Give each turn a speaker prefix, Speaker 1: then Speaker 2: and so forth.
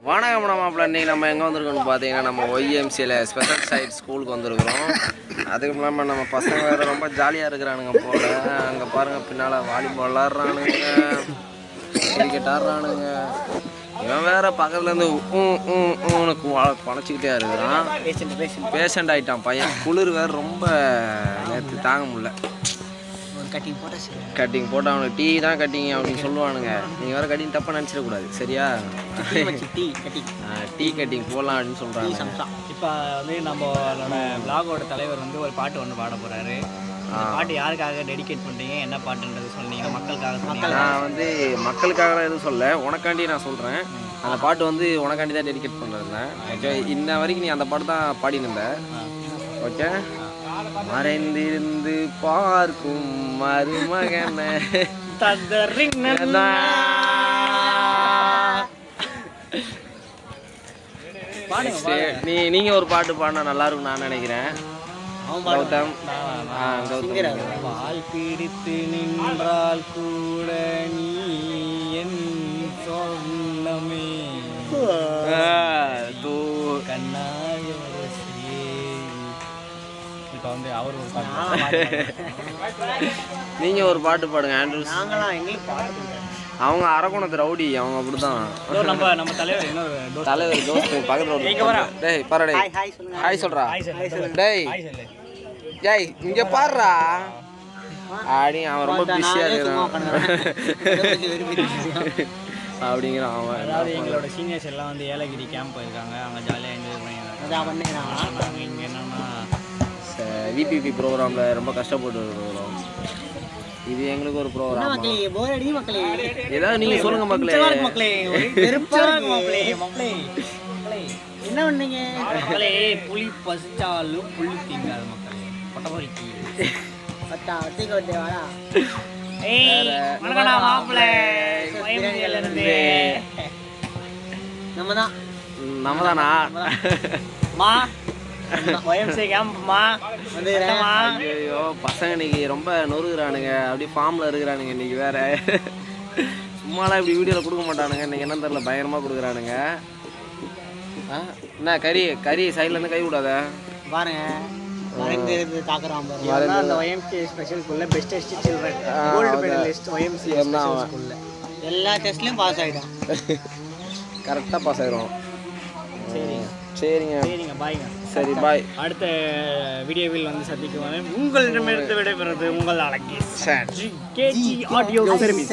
Speaker 1: வணக்கம் மாப்பிள்ள. இன்றைக்கி நம்ம எங்கே வந்திருக்கோம்னு பார்த்தீங்கன்னா நம்ம ஒய்எம்சியில் ஸ்பெஷல் சைட் ஸ்கூலுக்கு வந்திருக்கிறோம். அதுக்கு இல்லாமல் நம்ம பசங்க வேறு ரொம்ப ஜாலியாக இருக்கிறானுங்க போல். அங்கே பாருங்கள் பின்னால் வாலிபால் விளாட்றானுங்க, கிரிக்கெட் ஆடுறானுங்க. இவன் வேறு பக்கத்துலேருந்து உனக்கு பழச்சிக்கிட்டே இருக்கிறான். பேஷண்ட் ஆகிட்டான் பையன். குளிர் வேறு ரொம்ப நேற்று தாங்க முடியல. கட்டிங் போட்டு அவனுக்கு டீ தான் கட்டிங் அப்படின்னு சொல்லுவானுங்க. நீங்கள் வேறு கட்டிங் தப்பாக நினச்சிடக்கூடாது சரியா? டீ கட்டிங் போடலாம் அப்படின்னு சொல்கிறாங்க.
Speaker 2: இப்போ வந்து நம்மளோட விளாகோட தலைவர் வந்து ஒரு பாட்டு ஒன்று பாட போகிறாரு. பாட்டு யாருக்காக டெடிகேட் பண்ணுறீங்க, என்ன பாட்டுன்றது சொன்னீங்க? மக்களுக்காக.
Speaker 1: நான் வந்து மக்களுக்காக எதுவும் சொல்ல, உனக்காண்டி நான் சொல்கிறேன். அந்த பாட்டு வந்து உனக்காண்டி தான் டெடிகேட் பண்ணுறேன். ஓகே, இன்ன வரைக்கும் நீ அந்த பாட்டு தான் பாடினிருந்த. ஓகே, மறைந்திருந்து பார்க்கும் மருமகன நீங்க ஒரு பாட்டு பாடினா நல்லா இருக்கும் நான் நினைக்கிறேன். கௌதம்
Speaker 2: வால் பிடித்து நின்றால் கூட நீ என் சொன்னமே கண்ணாய வந்து அவர் ஒரு பாட்டு.
Speaker 1: நீங்க ஒரு பாட்டு பாடுங்க ஆண்ட்ரூஸ். அவங்க அரகுணத்து ரவுடி, அவங்க அப்படிதான்.
Speaker 2: நம்ம தலைவர்
Speaker 1: தலைவர் தோஸ்து பக்கத்துல. டேய் பாரு, டேய் ஹாய் சொல்றா. டேய் ஜெய் இங்க பாருடா ஆடி. அவன் ரொம்ப பிஸியா இருக்கான் அப்படிங்கிறான் அவன்.
Speaker 2: அதாவது எங்களோட சீனியர்ஸ் எல்லாம் வந்து ஏலகிரி கேம்ப் போயிருக்காங்க. அவங்க ஜாலியாக என்ஜாய் பண்ணிடுறாங்க. நாங்கள் இங்கே என்னன்னா
Speaker 1: விபிபி ப்ரோக்ராமில் ரொம்ப கஷ்டப்பட்டு இருக்கிறோம். இது எங்களுக்கு ஒரு ப்ரோக்ராம். ஏதாவது நீங்கள் சொல்லுங்கள் மக்களே.
Speaker 2: என்ன பண்ணீங்க மக்களே? புளி பசிச்சாலும் புளி தீங்காது மக்களே. கொட்டபொறிக்கு
Speaker 1: நம்ம தானா ஐயோ பசங்க இன்னைக்கு ரொம்ப நொறுக்குறானுங்க, அப்படியே ஃபார்மில் இருக்கிறானுங்க. இன்னைக்கு வேற சும்மாலாம் இப்படி வீடியோவில் கொடுக்க மாட்டானுங்க. இன்னைக்கு என்ன தெரியல பயங்கரமாக கொடுக்குறானுங்க. என்ன கறி சைட்லேருந்து கை விடாத பாருங்க.
Speaker 2: எல்லா டெஸ்ட்லையும் பாஸ் ஆகிடும்.
Speaker 1: கரெக்டாக பாஸ் ஆகிடும். சரிங்க
Speaker 2: பாய்ங்க.
Speaker 1: சரி பாய்.
Speaker 2: அடுத்த வீடியோவில் வந்து சந்திக்குவாங்க. உங்களிடமிருந்து விடைபெறுவது உங்கள் அழகி ஆடியோ சர்வீஸ்.